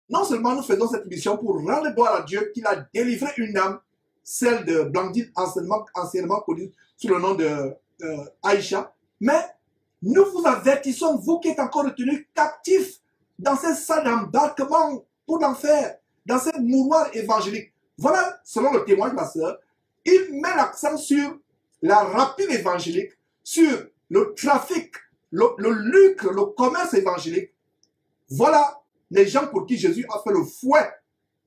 non seulement nous faisons cette émission pour rendre gloire à Dieu qu'il a délivré une âme, celle de Blandine, anciennement connue sous le nom de Aïcha, mais nous vous avertissons, vous qui êtes encore retenus captifs dans ces salles d'embarquement pour l'enfer, dans ces mouroirs évangéliques. Voilà, selon le témoin de ma sœur, il met l'accent sur la rapine évangélique, sur le trafic, le lucre, le commerce évangélique. Voilà les gens pour qui Jésus a fait le fouet.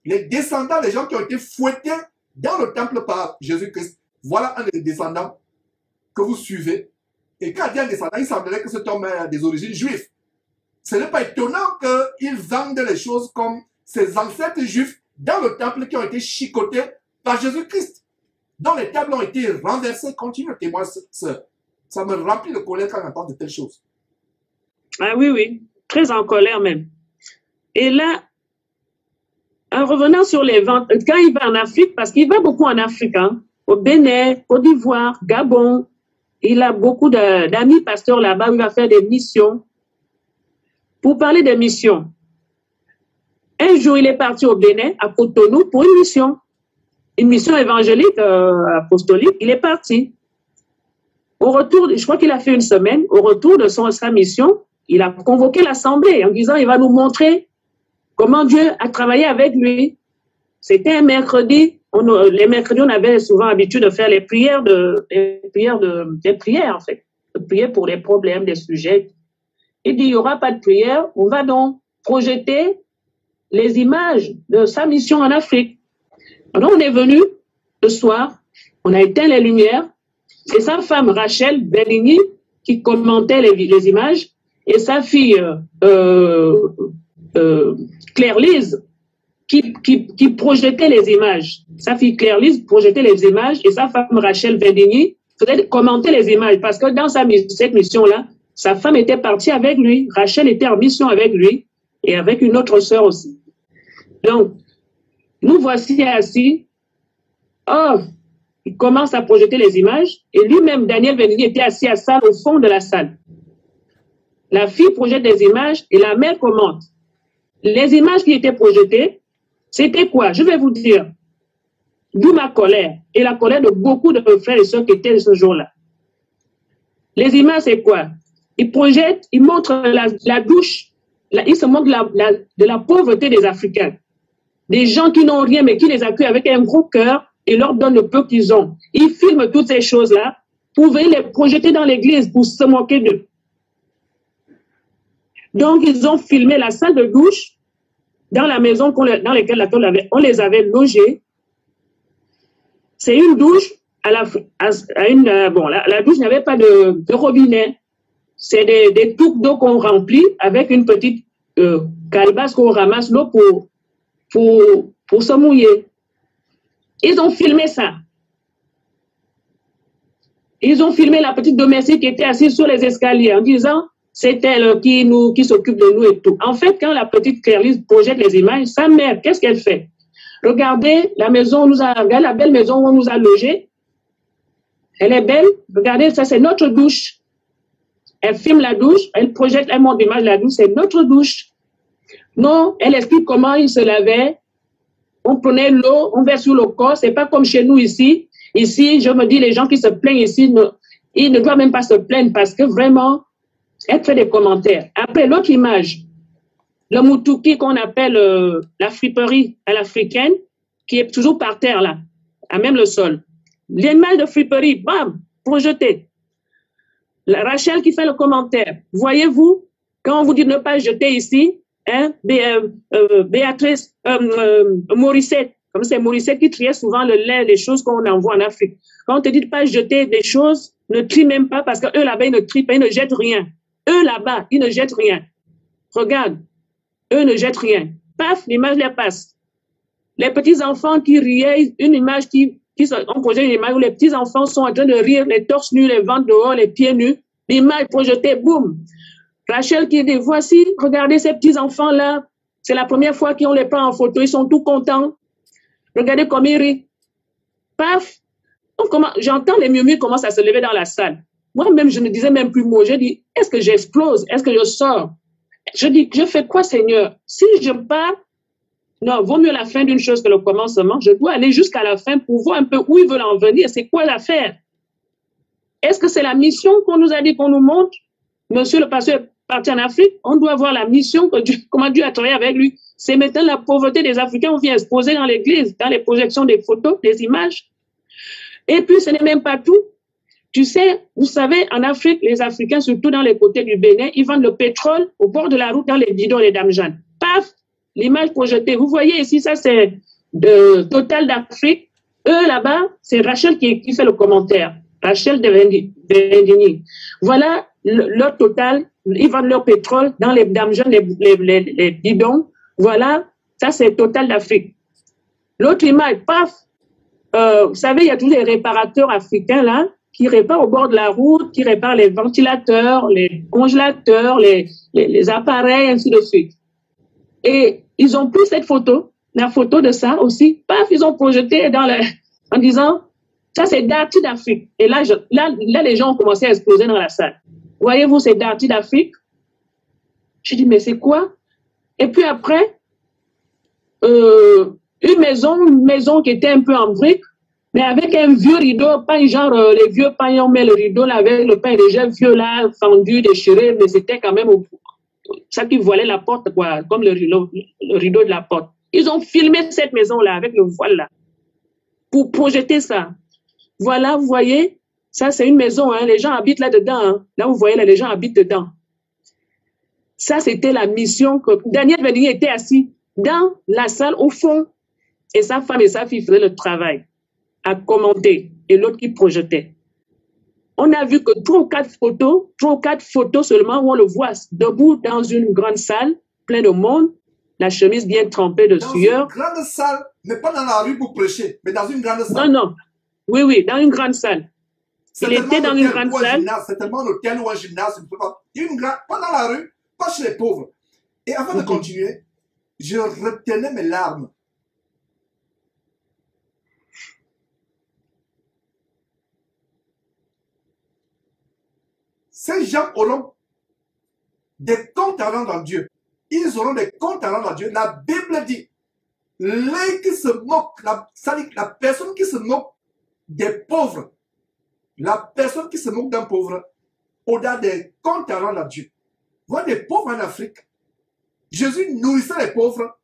Les descendants, les gens qui ont été fouettés dans le temple par Jésus-Christ. Voilà un des descendants que vous suivez. Et quand il y a un descendant, il semblerait que cet homme ait des origines juives. Ce n'est pas étonnant qu'ils vendent les choses comme ces ancêtres juifs dans le temple qui ont été chicotés par Jésus-Christ, dont les tables ont été renversées. Continue le témoin, ça me remplit de colère quand j'entends de telles choses. Ah oui, oui, très en colère même. Et là, en revenant sur les ventes, quand il va en Afrique, parce qu'il va beaucoup en Afrique, hein, au Bénin, Côte d'Ivoire, Gabon, il a beaucoup d'amis pasteurs là-bas où il va faire des missions. Pour parler des missions, un jour, il est parti au Bénin, à Cotonou, pour une mission évangélique, apostolique. Il est parti. Au retour, je crois qu'il a fait une semaine, au retour de sa mission, il a convoqué l'assemblée en disant, il va nous montrer comment Dieu a travaillé avec lui. C'était un mercredi. Les mercredis, on avait souvent l'habitude de faire les prières, en fait. De prier pour les problèmes, des sujets. Il dit, il n'y aura pas de prière. On va donc projeter les images de sa mission en Afrique. Alors, on est venu le soir. On a éteint les lumières. C'est sa femme, Rachel Belligny, qui commentait les images. Et sa fille, Claire-Lise, qui projetait les images. Sa fille Claire-Lise projetait les images et sa femme Rachel Belligny faisait commenter les images parce que dans cette mission-là, sa femme était partie avec lui. Rachel était en mission avec lui et avec une autre sœur aussi. Donc, nous voici assis. Oh, il commence à projeter les images et lui-même, Daniel Belligny, était assis à ça au fond de la salle. La fille projette des images et la mère commente. Les images qui étaient projetées, c'était quoi? Je vais vous dire. D'où ma colère et la colère de beaucoup de frères et sœurs qui étaient ce jour-là. Les images, c'est quoi? Ils projettent, ils montrent la douche. Ils se montrent de la pauvreté des Africains. Des gens qui n'ont rien, mais qui les accueillent avec un gros cœur et leur donnent le peu qu'ils ont. Ils filment toutes ces choses-là pour venir les projeter dans l'église pour se moquer d'eux. Donc, ils ont filmé la salle de douche dans la maison dans laquelle on les avait logés. C'est une douche, la douche n'avait pas de robinet. C'est des touques d'eau qu'on remplit avec une petite calebasse qu'on ramasse l'eau pour se mouiller. Ils ont filmé ça. Ils ont filmé la petite domestique qui était assise sur les escaliers en disant c'est elle qui s'occupe de nous et tout. En fait, quand la petite Claire-Lise projette les images, sa mère, qu'est-ce qu'elle fait? Regardez la maison, regardez la belle maison où on nous a logés. Elle est belle. Regardez, ça c'est notre douche. Elle filme la douche, elle projette, elle montre l'image de la douche, c'est notre douche. Non, elle explique comment il se lavait. On prenait l'eau, on verse sur le corps. C'est pas comme chez nous ici. Ici, je me dis, les gens qui se plaignent ici, ils ne doivent même pas se plaindre parce que vraiment, elle fait des commentaires. Après, l'autre image, le moutouki qu'on appelle la friperie à l'africaine, qui est toujours par terre là, à même le sol. L'image de friperie, bam, projetée. La Rachel qui fait le commentaire. Voyez-vous, quand on vous dit de ne pas jeter ici, hein, Béatrice, Morissette, comme c'est Morissette qui triait souvent le lait, les choses qu'on envoie en Afrique. Quand on te dit de ne pas jeter des choses, ne trie même pas parce qu'eux là-bas, ils ne trient pas, ils ne jettent rien. Eux là-bas, ils ne jettent rien. Regarde, eux ne jettent rien. Paf, l'image les passe. Les petits enfants qui riaient, une image on projetait une image où les petits enfants sont en train de rire, les torses nus, les ventres dehors, les pieds nus. L'image projetée, boum. Rachel qui dit, voici, regardez ces petits enfants-là. C'est la première fois qu'on les prend en photo, ils sont tout contents. Regardez comme ils rient. Paf. J'entends les murmures commencent à se lever dans la salle. Moi-même, je ne disais même plus mot. Je dis, est-ce que j'explose? Est-ce que je sors? Je dis, je fais quoi, Seigneur? Si je pars, Non, vaut mieux la fin d'une chose que le commencement. Je dois aller jusqu'à la fin pour voir un peu où ils veulent en venir. C'est quoi l'affaire? Est-ce que c'est la mission qu'on nous a dit qu'on nous montre? Monsieur le pasteur est parti en Afrique. On doit voir la mission, que Dieu, comment Dieu a travaillé avec lui. C'est maintenant la pauvreté des Africains. On vient exposer dans l'église, dans les projections des photos, des images. Et puis, ce n'est même pas tout. Tu sais, vous savez, en Afrique, les Africains, surtout dans les côtés du Bénin, ils vendent le pétrole au bord de la route dans les bidons, les Dames Jeanne. Paf! L'image projetée. Vous voyez ici, ça c'est de Total d'Afrique. Eux là-bas, c'est Rachel qui fait le commentaire. Rachel de Vendigny. Voilà leur Total. Ils vendent leur pétrole dans les Dames Jeunes, les bidons. Voilà, ça c'est Total d'Afrique. L'autre image, paf. Vous savez, il y a tous les réparateurs africains là qui réparent au bord de la route, qui réparent les ventilateurs, les congélateurs, les appareils, ainsi de suite. Et ils ont pris cette photo, la photo de ça aussi, paf, ils ont projeté en disant, ça c'est Darty d'Afrique. Et là, les gens ont commencé à exploser dans la salle. Voyez-vous, c'est Darty d'Afrique. Je dis, mais c'est quoi? Et puis après, une maison qui était un peu en briques, mais avec un vieux rideau, pas genre les vieux pains, on met le rideau là, avec le pain déjà vieux là, fendu, déchiré, mais c'était quand même ça qui voilait la porte, quoi, comme le rideau de la porte. Ils ont filmé cette maison-là avec le voile là pour projeter ça. Voilà, vous voyez, ça c'est une maison, hein, les gens habitent là-dedans. Hein. Là, vous voyez, là, les gens habitent dedans. Ça, c'était la mission que Daniel Vendigny était assis dans la salle au fond et sa femme et sa fille faisaient le travail à commenter et l'autre qui projetait. On a vu que 3 ou 4 photos seulement où on le voit debout dans une grande salle, plein de monde, la chemise bien trempée de sueur. Dans une grande salle, mais pas dans la rue pour prêcher, mais dans une grande salle. Non, non. Oui, dans une grande salle. Il était dans une grande salle. C'est tellement un hôtel ou un gymnase, pas dans la rue, pas chez les pauvres. Et avant de continuer, je retenais mes larmes. Ces gens auront des comptes à rendre à Dieu. Ils auront des comptes à rendre à Dieu. La Bible dit, l'œil qui se moque, la personne qui se moque des pauvres, la personne qui se moque d'un pauvre, aura des comptes à rendre à Dieu. Voilà des pauvres en Afrique. Jésus nourrissait les pauvres.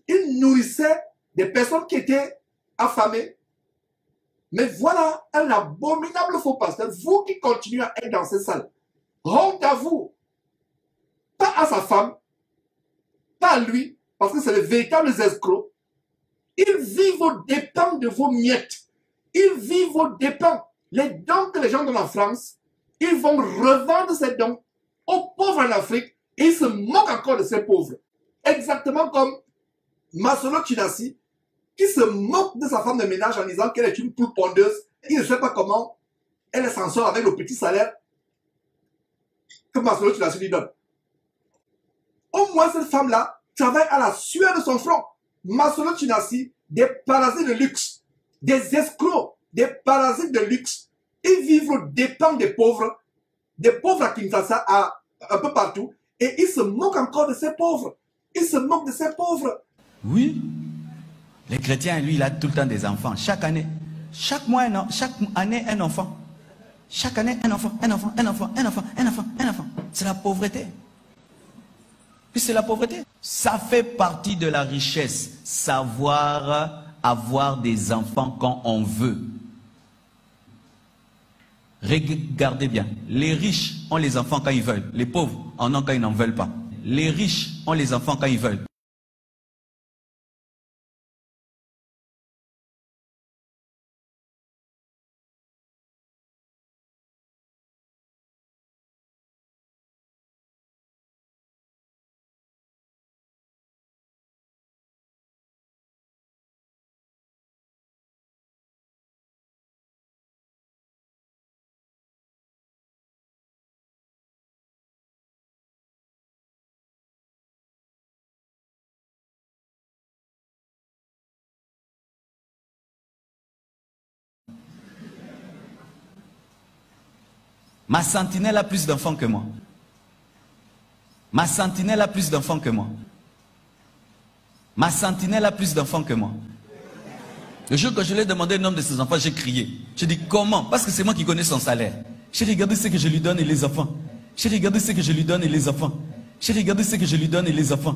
Il nourrissait des personnes qui étaient affamées. Mais voilà un abominable faux pasteur. Vous qui continuez à être dans ces salles, honte à vous. Pas à sa femme, pas à lui, parce que c'est les véritables escrocs. Ils vivent aux dépens de vos miettes. Ils vivent aux dépens. Les dons que les gens donnent en France, ils vont revendre ces dons aux pauvres en Afrique et ils se moquent encore de ces pauvres. Exactement comme Masolo Chinassi, qui se moque de sa femme de ménage en disant qu'elle est une poule pondeuse. Il ne sait pas comment elle s'en sort avec le petit salaire que Masolo Chinassi lui donne. Au moins, cette femme-là travaille à la sueur de son front. Masolo Chinassi, des parasites de luxe, des escrocs, des parasites de luxe. Ils vivent aux dépens des pauvres à Kinshasa, un peu partout, et ils se moquent encore de ces pauvres. Ils se moquent de ces pauvres. Oui. Les chrétiens, lui, il a tout le temps des enfants. Chaque année, chaque mois, chaque année, un enfant. Chaque année, un enfant, un enfant, un enfant, un enfant, un enfant, un enfant. C'est la pauvreté. Puis c'est la pauvreté. Ça fait partie de la richesse. Savoir avoir des enfants quand on veut. Regardez bien. Les riches ont les enfants quand ils veulent. Les pauvres en ont quand ils n'en veulent pas. Les riches ont les enfants quand ils veulent. Ma sentinelle a plus d'enfants que moi. Ma sentinelle a plus d'enfants que moi. Ma sentinelle a plus d'enfants que moi. Le jour que je lui ai demandé le nombre de ses enfants, j'ai crié. J'ai dit comment? Parce que c'est moi qui connais son salaire. J'ai regardé ce que je lui donne et les enfants. J'ai regardé ce que je lui donne et les enfants. J'ai regardé ce que je lui donne et les enfants.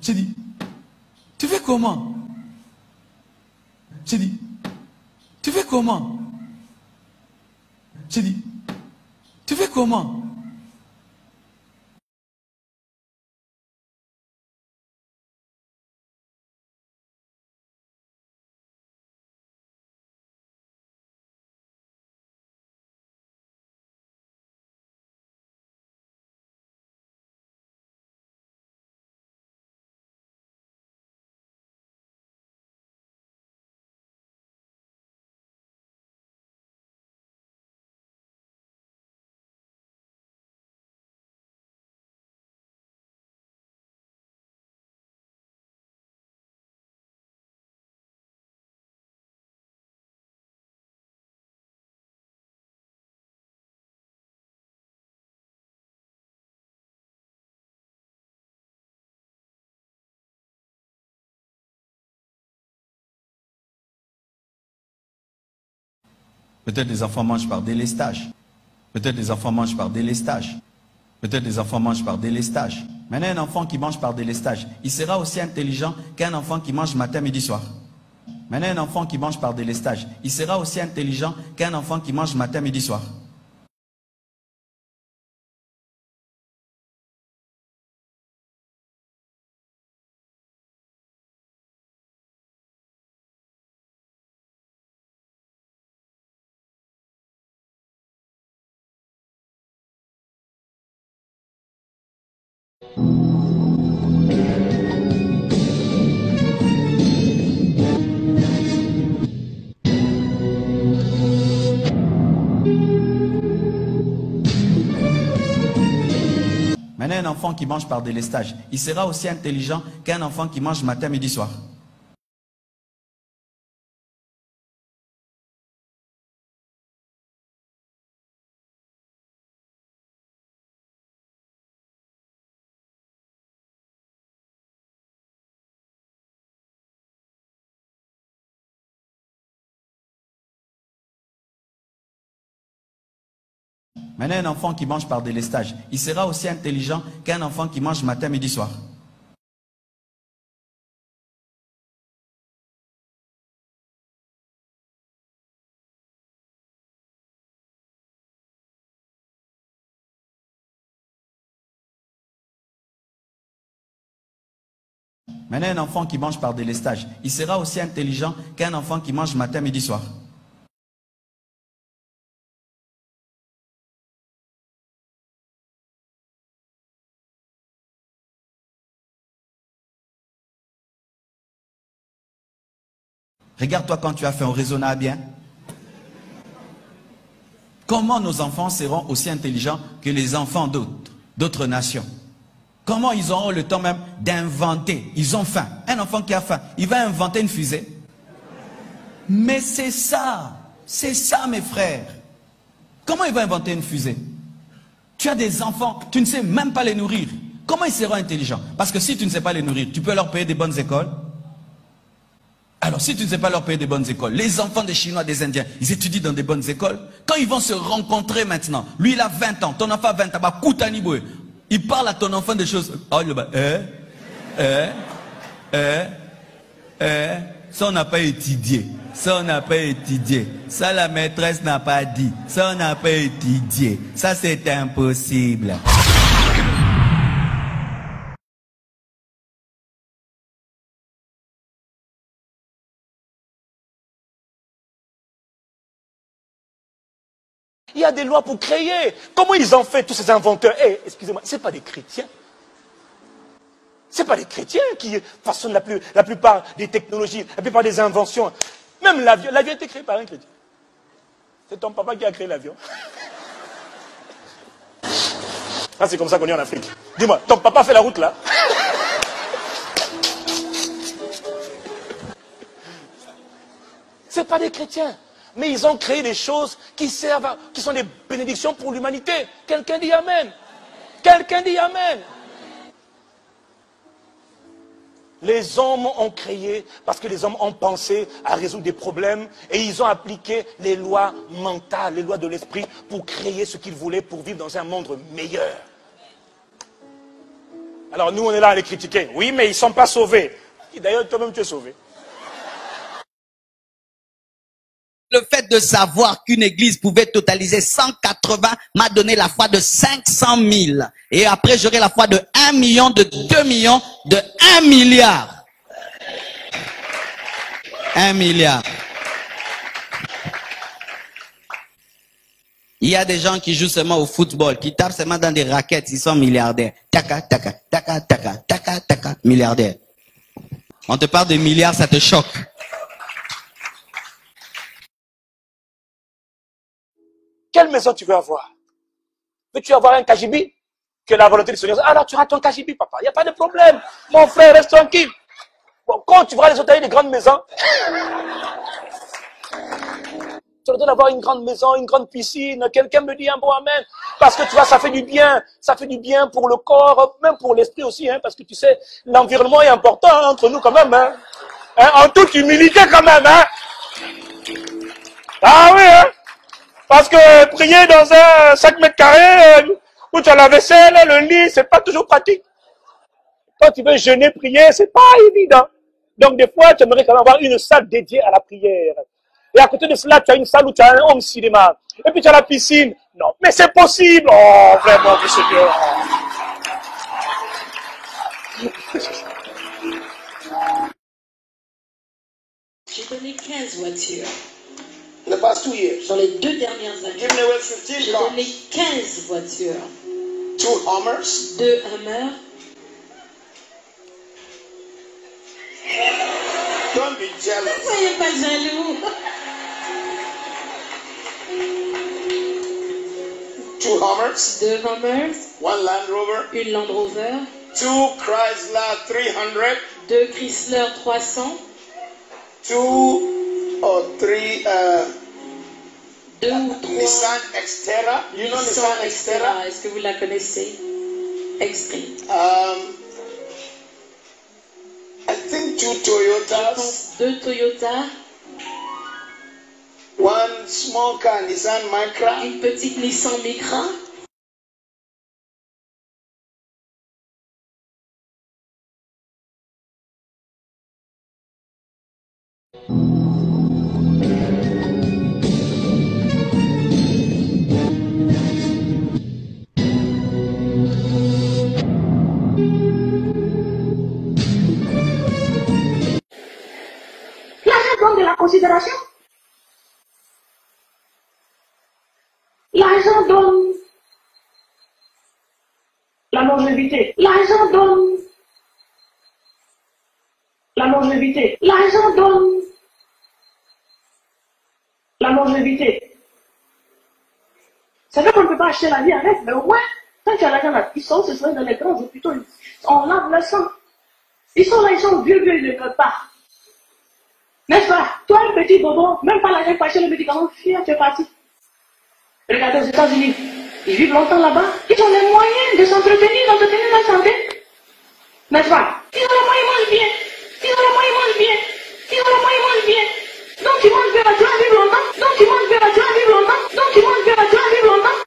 J'ai dit, tu fais comment? J'ai dit, tu fais comment? J'ai dit, tu fais comment? Peut-être les enfants mangent par délestage. Peut-être les enfants mangent par délestage. Peut-être les enfants mangent par délestage. Maintenant, un enfant qui mange par délestage, il sera aussi intelligent qu'un enfant qui mange matin, midi, soir. Maintenant, un enfant qui mange par délestage, il sera aussi intelligent qu'un enfant qui mange matin, midi, soir. Maintenant, un enfant qui mange par délestage, il sera aussi intelligent qu'un enfant qui mange matin, midi, soir. Maintenant, un enfant qui mange par délestage, il sera aussi intelligent qu'un enfant qui mange matin, midi, soir. Maintenant, un enfant qui mange par délestage, il sera aussi intelligent qu'un enfant qui mange matin, midi, soir. Regarde-toi quand tu as fait, on raisonna bien. Comment nos enfants seront aussi intelligents que les enfants d'autres nations? Comment ils auront le temps même d'inventer? Ils ont faim. Un enfant qui a faim, il va inventer une fusée. Mais c'est ça mes frères. Comment il va inventer une fusée? Tu as des enfants, tu ne sais même pas les nourrir. Comment ils seront intelligents? Parce que si tu ne sais pas les nourrir, tu peux leur payer des bonnes écoles. Alors, si tu ne sais pas leur payer des bonnes écoles, les enfants des Chinois, des Indiens, ils étudient dans des bonnes écoles. Quand ils vont se rencontrer maintenant, lui il a 20 ans, ton enfant a 20 ans, bah, Koutaniboé, il parle à ton enfant des choses. Oh, il va, ça on n'a pas étudié. Ça on n'a pas étudié. Ça la maîtresse n'a pas dit. Ça on n'a pas étudié. Ça c'est impossible. Il y a des lois pour créer. Comment ils ont fait tous ces inventeurs? Excusez-moi, ce n'est pas des chrétiens. Ce n'est pas les chrétiens qui façonnent la plupart des technologies, la plupart des inventions. Même l'avion a été créé par un chrétien. C'est ton papa qui a créé l'avion. Ah, c'est comme ça qu'on est en Afrique. Dis-moi, ton papa fait la route là? C'est pas des chrétiens. Mais ils ont créé des choses qui servent, qui sont des bénédictions pour l'humanité. Quelqu'un dit Amen. Quelqu'un dit Amen. Les hommes ont créé parce que les hommes ont pensé à résoudre des problèmes et ils ont appliqué les lois mentales, les lois de l'esprit pour créer ce qu'ils voulaient pour vivre dans un monde meilleur. Alors nous, on est là à les critiquer. Oui, mais ils ne sont pas sauvés. D'ailleurs, toi-même, tu es sauvé. Le fait de savoir qu'une église pouvait totaliser 180 m'a donné la foi de 500 000. Et après, j'aurai la foi de 1 million, de 2 millions, de 1 milliard. 1 milliard. Il y a des gens qui jouent seulement au football, qui tapent seulement dans des raquettes, ils sont milliardaires. Taka, taka, taka, taka, taka, taka, milliardaires. On te parle de milliards, ça te choque. Quelle maison tu veux avoir? Veux-tu avoir un Kajibi? Que la volonté du Seigneur. Alors tu auras ton Kajibi, papa. Il n'y a pas de problème. Mon frère, reste tranquille. Bon, quand tu verras les hôtels, des grandes maisons, tu leur donnes d'avoir une grande maison, une grande piscine. Quelqu'un me dit un bon amen. Parce que tu vois, ça fait du bien. Ça fait du bien pour le corps, même pour l'esprit aussi. Hein, parce que tu sais, l'environnement est important hein, entre nous quand même. Hein. Hein, en toute humilité quand même. Hein. Ah oui, hein. Parce que prier dans un 5 mètres carrés, où tu as la vaisselle, le lit, c'est pas toujours pratique. Quand tu veux jeûner, prier, c'est pas évident. Donc des fois, tu aimerais quand même avoir une salle dédiée à la prière. Et à côté de cela, tu as une salle où tu as un home cinéma. Et puis tu as la piscine. Non, mais c'est possible. Oh, vraiment, monsieur Dieu. J'ai donné 15 voitures. In the past 2 years, Dans les 2 dernières années, giving away 15 j'ai cars, donné 15 voitures. 2 Hummers, 2 Hummer. don't be jealous. Soyez pas jaloux. 2 Hummers, 2 Hummers, 1 Land Rover, une Land Rover, 2 Chrysler 300, 2 Chrysler 300, 2 or 3 2 ou 3 Nissan Xterra. You know Nissan Xterra? Est-ce que vous la connaissez? Extreme. I think 2 Je Toyotas, pense 2 Toyota, 1 small car Nissan Micra, une petite Nissan Micra. L'argent donne de la considération. L'argent donne la longévité. L'argent donne la longévité. L'argent donne la longévité. C'est vrai qu'on ne peut pas acheter la vie avec, mais au moins, quand tu as l'argent là, ils sont, ce serait dans les grands hôpitaux, on lave le sang. Ils sont là, ils sont vieux, ils ne peuvent pas. N'est-ce pas? Toi, un petit bobo, même pas l'argent pour acheter le médicament, fier, tu es parti. Regardez aux États-Unis, ils vivent longtemps là-bas, ils ont les moyens de s'entretenir, d'entretenir leur santé. N'est-ce pas? Ils ont les moyens, ils mangent bien. Ils ont les moyens, ils mangent bien. Ils ont les moyens, ils mangent bien. Donc tu manges bien, tu vas vivre longtemps. Donc tu manges bien, tu vas vivre longtemps. Donc tu manges bien, tu vas vivre longtemps.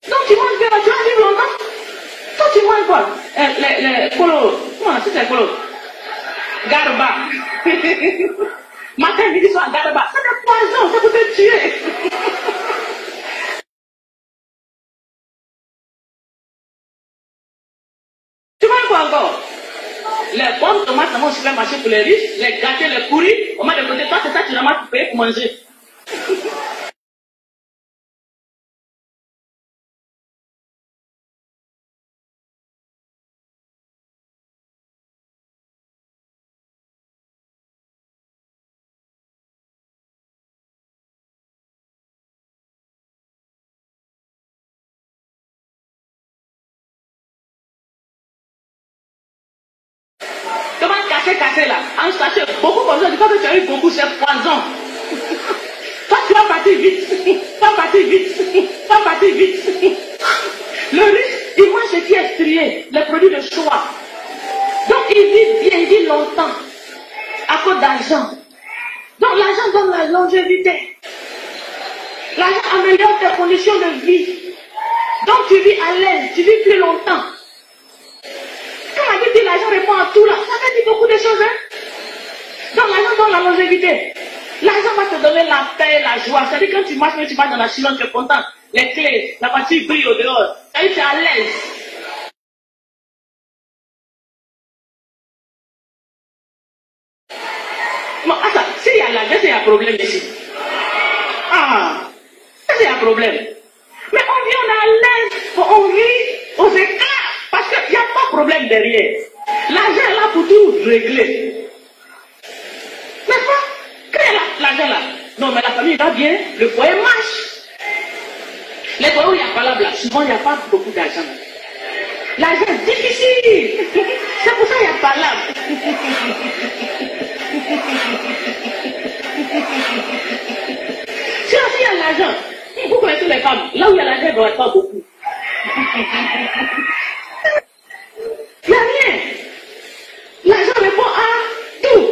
Donc tu manges bien, tu vas vivre longtemps. Quand tu manges quoi? Les polos, comment on si c'est Claude. Garba. Matin, midi, soir, Garba. C'est des poisons, ça peut te tuer. Tu vois quoi encore? Les bonnes tomates, on va marcher pour les riches, les gâtés, les pourris, on m'a de côté, toi, c'est ça que tu ramasses pour payer pour manger. Comment casser là? En sachet, beaucoup comme ça, du coup que tu as eu beaucoup, c'est poison. Toi, tu vas partir vite. Toi, partir vite. Toi, partir vite. Le riche, il mange ce qui est strié, les produits de choix. Donc, il vit bien, il vit longtemps. À cause d'argent. Donc, l'argent donne la longévité. L'argent améliore tes conditions de vie. Donc, tu vis à l'aise, tu vis plus longtemps. Quand la Bible dit l'argent répond à tout là, ça veut dire beaucoup de choses, hein? Donc l'argent donne la longévité. L'argent va te donner la paix, la joie. C'est-à-dire quand tu marches dans la chilonne, tu es content. Les clés, la voiture brille au dehors. C'est-à-dire tu es à l'aise. Bon, attends, s'il y a l'argent, il y a un problème ici. Ah, c'est un problème. Mais on vit, on est à l'aise, on rit, on s'éclate. Parce qu'il n'y a pas de problème derrière. L'argent est là pour tout régler. N'est-ce pas? Quand il y a l'argent là, non mais la famille va bien, le foyer marche. Les foyers où il n'y a pas là, souvent il n'y a pas beaucoup d'argent. L'argent est difficile. C'est pour ça qu'il n'y a pas là. Si il y a l'argent, vous connaissez les femmes, là où il y a l'argent, il n'y aura pas beaucoup. Il n'y a rien. L'argent répond à tout.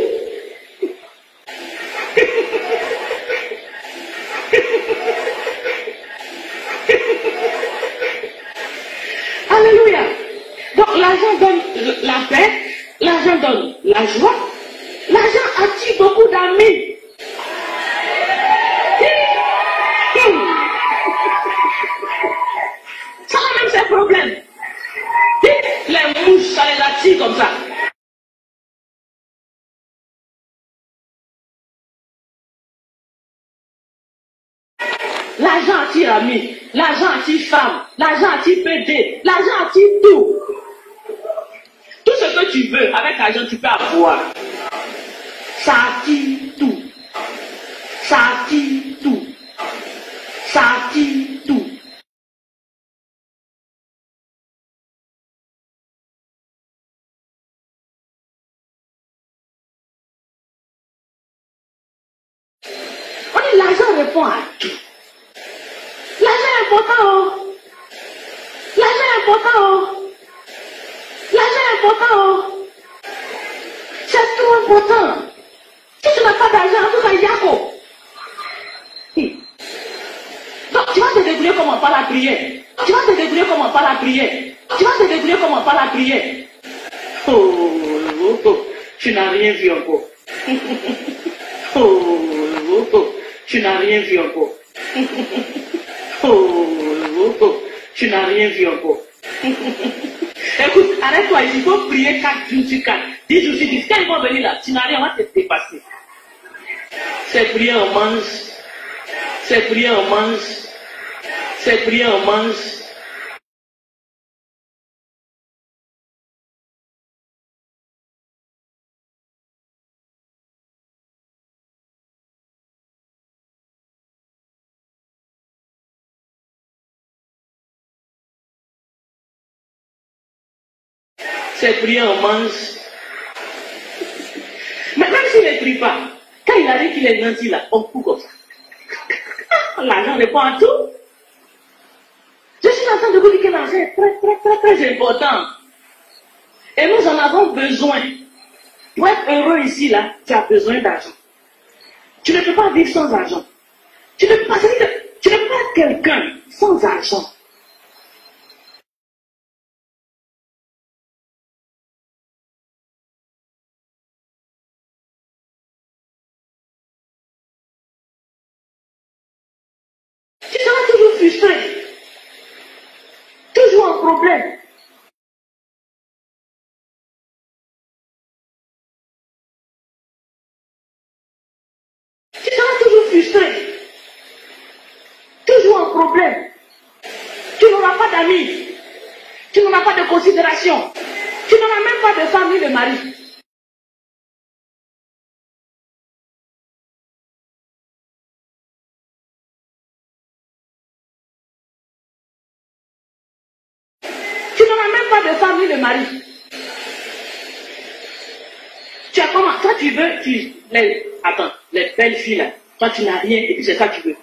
Alléluia. Donc l'argent donne la paix, l'argent donne la joie, l'argent attire beaucoup d'amis. Ça a même ses problèmes. Les mouches, ça les attire comme ça. L'argent attire amis, l'argent attire femme, l'argent attire PD, l'argent attire tout. Tout ce que tu veux, avec l'argent, tu peux avoir. Ça attire tout. Ça attire tout. Ça attire tout. On dit l'argent répond à tout. L'argent est important. Oh. L'argent est important. Oh. L'argent est important. Oh. C'est tout important. Si tu n'as pas d'argent, tout va y aller. Donc tu vas te débrouiller comment par la prière. Tu vas te débrouiller comment par la prière. Tu vas te débrouiller comment par la prière. Oh, tu n'as rien vu encore. Oh, tu n'as rien vu encore. Oh, tu n'as rien vu encore. Écoute, arrête-toi, il faut prier 4 jours sur 4. 10 jours sur 10. Quand ils vont venir là, tu n'as rien, on va te dépasser. C'est prier, on mange. C'est prier, on mange. C'est prier, on mange. C'est prier, on mange. Mais même s'il ne prie pas, quand il arrive qu'il est gentil là, on coupe comme ça. L'argent répond à tout. Je suis en train de vous dire que l'argent est très important. Et nous en avons besoin. Pour être heureux ici, là, tu as besoin d'argent. Tu ne peux pas vivre sans argent. Tu ne peux pas être quelqu'un sans argent. frustré. Toujours un problème. Tu seras toujours frustré. Toujours un problème. Tu n'auras pas d'amis. Tu n'auras pas de considération. Tu n'auras même pas de femme ni de mari. Tu n'auras même pas de femme ni de mari. Tu as comment? Toi, tu veux, attends, les belles filles là. Toi, tu n'as rien et puis c'est ça que tu veux.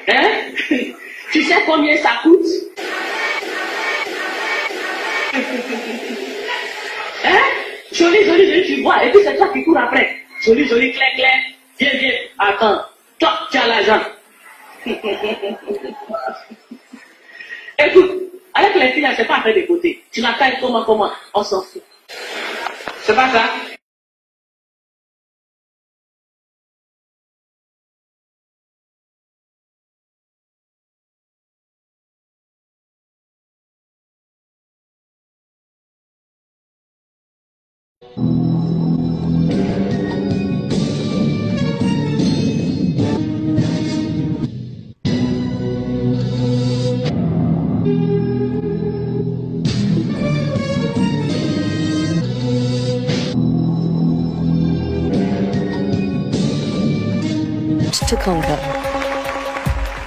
Hein? Tu sais combien ça coûte? Hein? Joli, joli, joli, tu vois. Et puis c'est toi qui cours après. Joli, joli, clair, clair. Viens, viens. Attends. Toi, tu as l'argent. Écoute, avec les filles, c'est pas à faire des côtés. Tu m'appelles comment, on s'en fout. C'est pas ça? To conquer.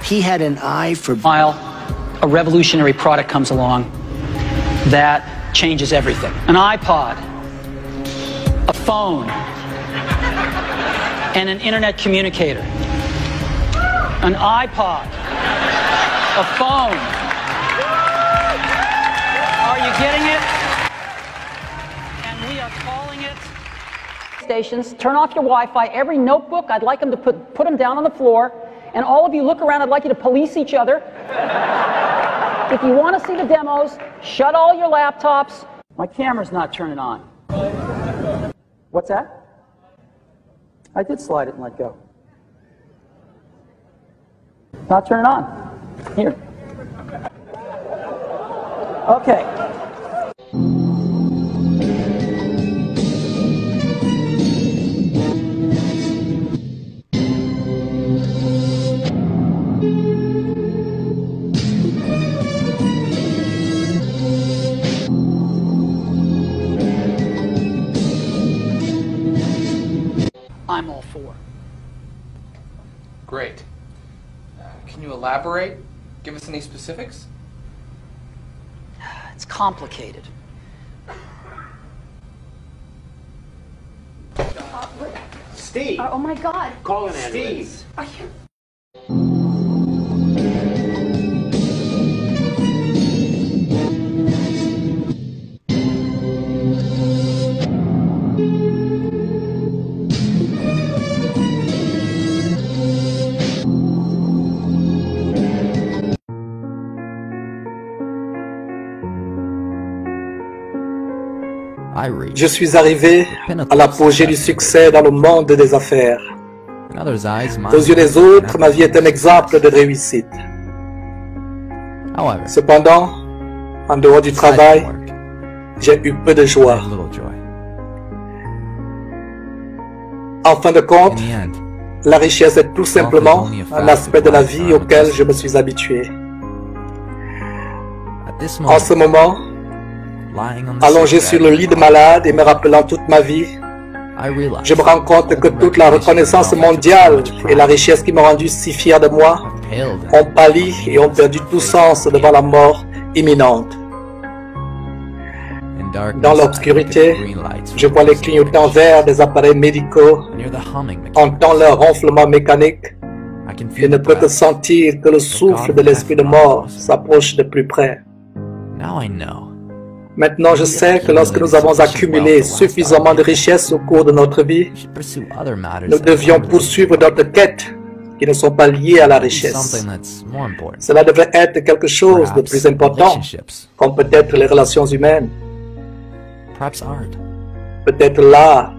He had an eye for While a revolutionary product comes along that changes everything. An iPod, a phone, and an internet communicator. An iPod, a phone. Are you getting it? And we are calling it stations. Turn off your Wi-Fi. Every notebook, I'd like them to put them down on the floor. And all of you look around, I'd like you to police each other. If you want to see the demos, shut all your laptops. My camera's not turning on. What's that? I did slide it and let go. Not turning on. Here. Okay. I'm all for. Great. Can you elaborate? Give us any specifics? It's complicated. Steve! Oh my God! Call an ambulance. Are you... Je suis arrivé à l'apogée du succès dans le monde des affaires. Aux yeux des autres, ma vie est un exemple de réussite. Cependant, en dehors du travail, j'ai eu peu de joie. En fin de compte, la richesse est tout simplement un aspect de la vie auquel je me suis habitué. En ce moment, allongé sur le lit de malade et me rappelant toute ma vie, je me rends compte que toute la reconnaissance mondiale et la richesse qui m'ont rendu si fier de moi ont pâli et ont perdu tout sens devant la mort imminente. Dans l'obscurité, je vois les clignotants verts des appareils médicaux, entends leur ronflement mécanique et ne peux que sentir que le souffle de l'esprit de mort s'approche de plus près. Maintenant, je sais que lorsque nous avons accumulé suffisamment de richesses au cours de notre vie, nous devions poursuivre d'autres quêtes qui ne sont pas liées à la richesse. Cela devrait être quelque chose de plus important, comme peut-être les relations humaines, peut-être l'art,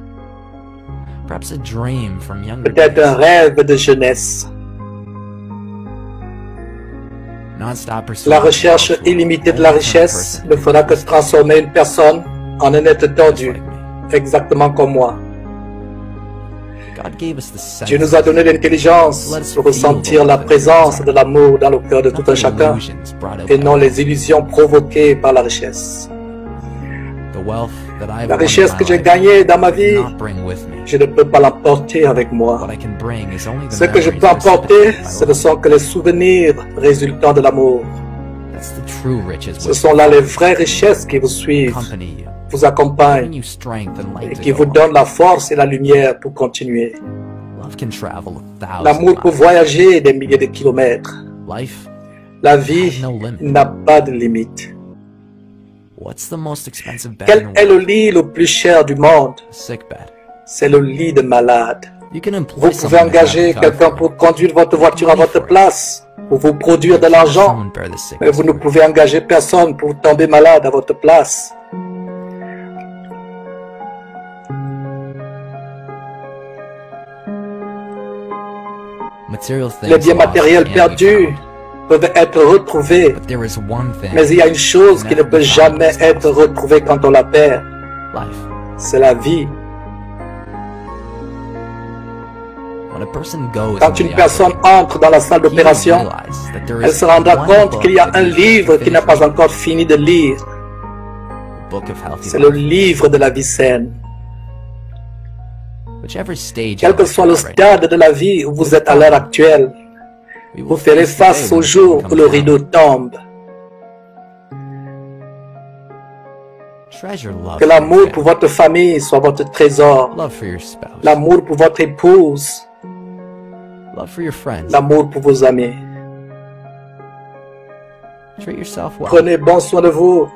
peut-être un rêve de jeunesse. La recherche illimitée de la richesse ne fera que transformer une personne en un être tordu, exactement comme moi. Dieu nous a donné l'intelligence pour ressentir la présence de l'amour dans le cœur de tout un chacun et non les illusions provoquées par la richesse. La richesse que j'ai gagnée dans ma vie, je ne peux pas l'emporter avec moi. Ce que je peux emporter, ce ne sont que les souvenirs résultant de l'amour. Ce sont là les vraies richesses qui vous suivent, vous accompagnent et qui vous donnent la force et la lumière pour continuer. L'amour peut voyager des milliers de kilomètres. La vie n'a pas de limite. Quel est le lit le plus cher du monde? C'est le lit de malade. Vous pouvez engager quelqu'un pour conduire votre voiture à votre place, pour vous produire de l'argent, mais vous ne pouvez engager personne pour tomber malade à votre place. Les biens matériels perdus peuvent être retrouvés, mais il y a une chose qui ne peut jamais être retrouvée quand on la perd. C'est la vie. Quand une personne entre dans la salle d'opération, elle se rendra compte qu'il y a un livre qu'il n'a pas encore fini de lire. C'est le livre de la vie saine. Quel que soit le stade de la vie où vous êtes à l'heure actuelle, vous ferez face au jour où le rideau tombe. Que l'amour pour votre famille soit votre trésor. L'amour pour votre épouse. L'amour pour vos amis. Prenez bon soin de vous.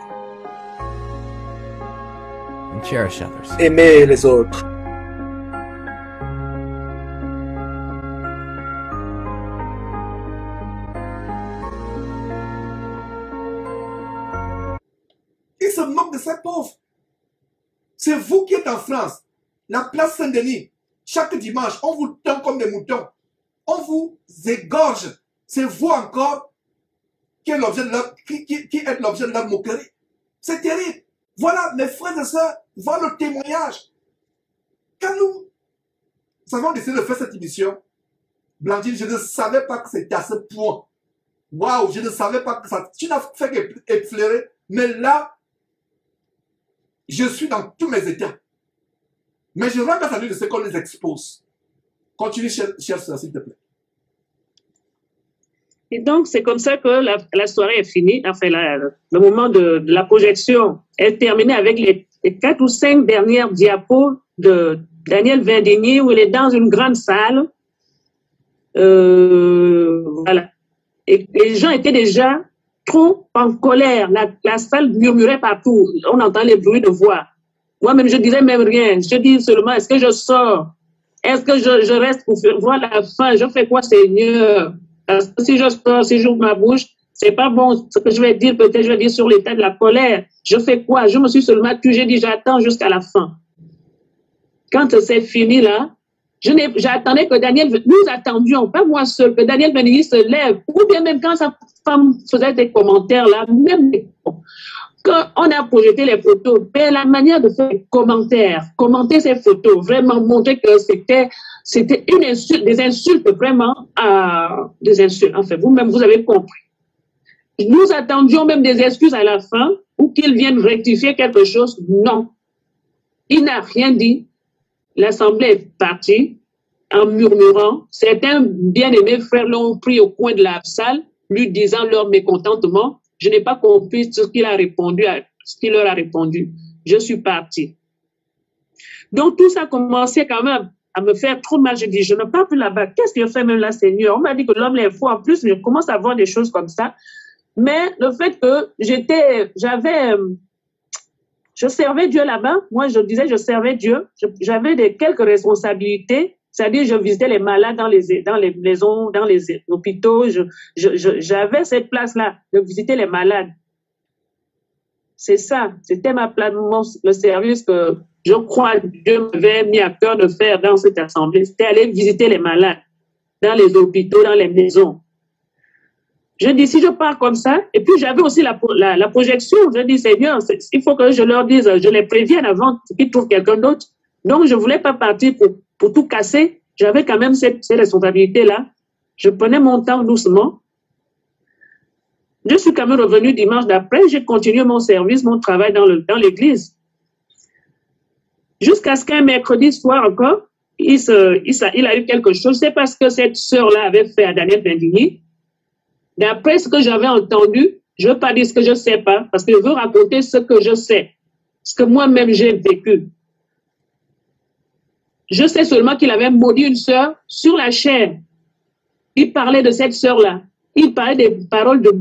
Aimez les autres. Il se moque de ces pauvres. C'est vous qui êtes en France, la place Saint-Denis. Chaque dimanche, on vous tend comme des moutons. On vous égorge. C'est vous encore qui êtes l'objet de leur moquerie. C'est terrible. Voilà, mes frères et sœurs, voilà le témoignage. Quand nous avons décidé de faire cette émission, Blandine, je ne savais pas que c'était à ce point. Waouh, je ne savais pas que ça... Tu n'as fait qu'effleurer, mais là, je suis dans tous mes états. Mais je rends grâce à Dieu de ce qu'on les expose. Continue, chère sœur, s'il te plaît. Et donc, c'est comme ça que la soirée est finie. Enfin, le moment de la projection est terminé avec les 4 ou 5 dernières diapos de Daniel Verdinier, où il est dans une grande salle. Voilà. Et les gens étaient déjà trop en colère. La salle murmurait partout. On entend les bruits de voix. Moi-même, je disais même rien. Je dis seulement, est-ce que je sors? Est-ce que je reste pour voir la fin? Je fais quoi, Seigneur? Parce que si je sors, si j'ouvre ma bouche, c'est pas bon. Ce que je vais dire, peut-être je vais dire sur l'état de la colère. Je fais quoi? Je me suis seulement tue. J'ai dit, j'attends jusqu'à la fin. Quand c'est fini là, j'attendais que Daniel, nous attendions, pas moi seul, que Daniel Verdinier se lève. Ou bien même quand sa femme faisait des commentaires là, même quand on a projeté les photos, mais la manière de faire des commentaires, commenter ces photos, vraiment montrer que c'était une insulte, des insultes vraiment, des insultes. Enfin, vous-même, vous avez compris. Nous attendions même des excuses à la fin ou qu'il vienne rectifier quelque chose. Non. Il n'a rien dit. L'Assemblée est partie en murmurant. Certains bien-aimés frères l'ont pris au coin de la salle, lui disant leur mécontentement. Je n'ai pas compris ce qu'il a répondu, ce qu'il leur a répondu. Je suis partie. Donc tout ça commençait quand même à me faire trop mal. Je dis, je ne pars plus là-bas. Qu'est-ce que je fais même là, Seigneur? On m'a dit que l'homme est fou. En plus, je commence à voir des choses comme ça. Mais le fait que je servais Dieu là-bas. Moi, je disais, je servais Dieu. J'avais quelques responsabilités. C'est-à-dire, je visitais les malades dans les maisons, dans les hôpitaux. J'avais cette place-là de visiter les malades. C'est ça. C'était le service que je crois Dieu m'avait mis à cœur de faire dans cette assemblée. C'était aller visiter les malades dans les hôpitaux, dans les maisons. Je dis, si je pars comme ça, et puis j'avais aussi la projection, je dis, Seigneur, il faut que je leur dise, je les prévienne avant qu'ils trouvent quelqu'un d'autre. Donc, je ne voulais pas partir pour tout casser. J'avais quand même ces responsabilités-là. Je prenais mon temps doucement. Je suis quand même revenu dimanche d'après. J'ai continué mon service, mon travail dans l'église. Jusqu'à ce qu'un mercredi soir encore, il a eu quelque chose. C'est parce que cette sœur-là avait fait à Daniel Vendigny. D'après ce que j'avais entendu, je ne veux pas dire ce que je ne sais pas, parce que je veux raconter ce que je sais, ce que moi-même j'ai vécu. Je sais seulement qu'il avait maudit une sœur sur la chair. Il parlait de cette sœur-là. Il parlait des paroles de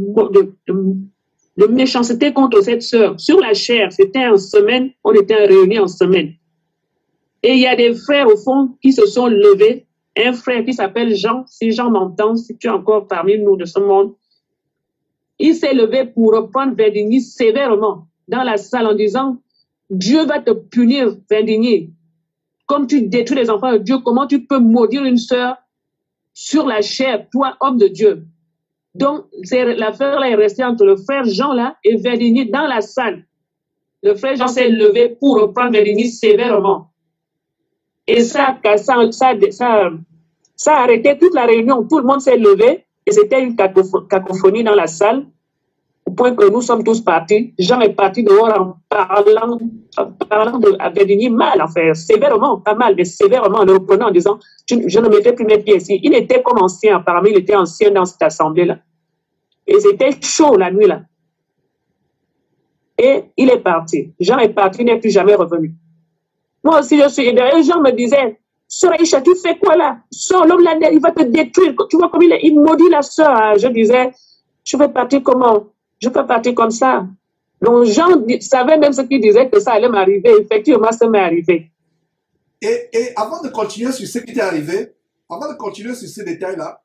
méchanceté contre cette sœur sur la chair. C'était en semaine, on était réunis en semaine. Et il y a des frères au fond qui se sont levés. Un frère qui s'appelle Jean, si Jean m'entend, si tu es encore parmi nous de ce monde, il s'est levé pour reprendre Vendigny sévèrement dans la salle en disant, Dieu va te punir, Vendigny. Comme tu détruis les enfants de Dieu, comment tu peux maudire une sœur sur la chair, toi, homme de Dieu? Donc, l'affaire-là est restée entre le frère Jean là et Vendigny dans la salle. Le frère Jean s'est levé pour reprendre Vendigny sévèrement. Et ça a arrêté toute la réunion. Tout le monde s'est levé et c'était une cacophonie dans la salle au point que nous sommes tous partis. Jean est parti dehors en parlant à Vendigny mal, enfin, sévèrement, pas mal, mais sévèrement, en le reprenant en disant « Je ne mettrai plus mes pieds ici ». Il était comme ancien, apparemment, il était ancien dans cette assemblée-là. Et c'était chaud la nuit là. Et il est parti. Jean est parti, il n'est plus jamais revenu. Moi aussi, je suis derrière. Jean me disait, Sœur Aïcha, tu fais quoi là? Sœur, l'homme là, il va te détruire. Tu vois comme il maudit la sœur. Hein. Je disais, je vais partir comment? Je peux partir comme ça. Donc Jean savait même ce qu'il disait, que ça allait m'arriver. Effectivement, ça m'est arrivé. Et avant de continuer sur ce qui t'est arrivé, avant de continuer sur ces détails-là,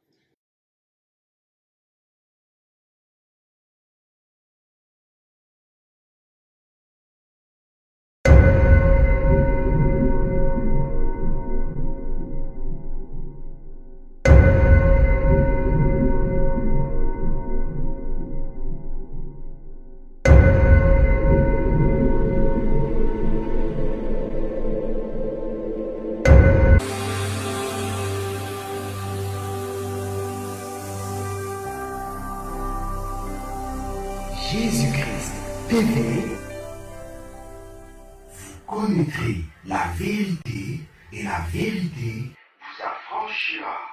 Jésus-Christ TV, vous connaîtrez la vérité et la vérité vous affranchira.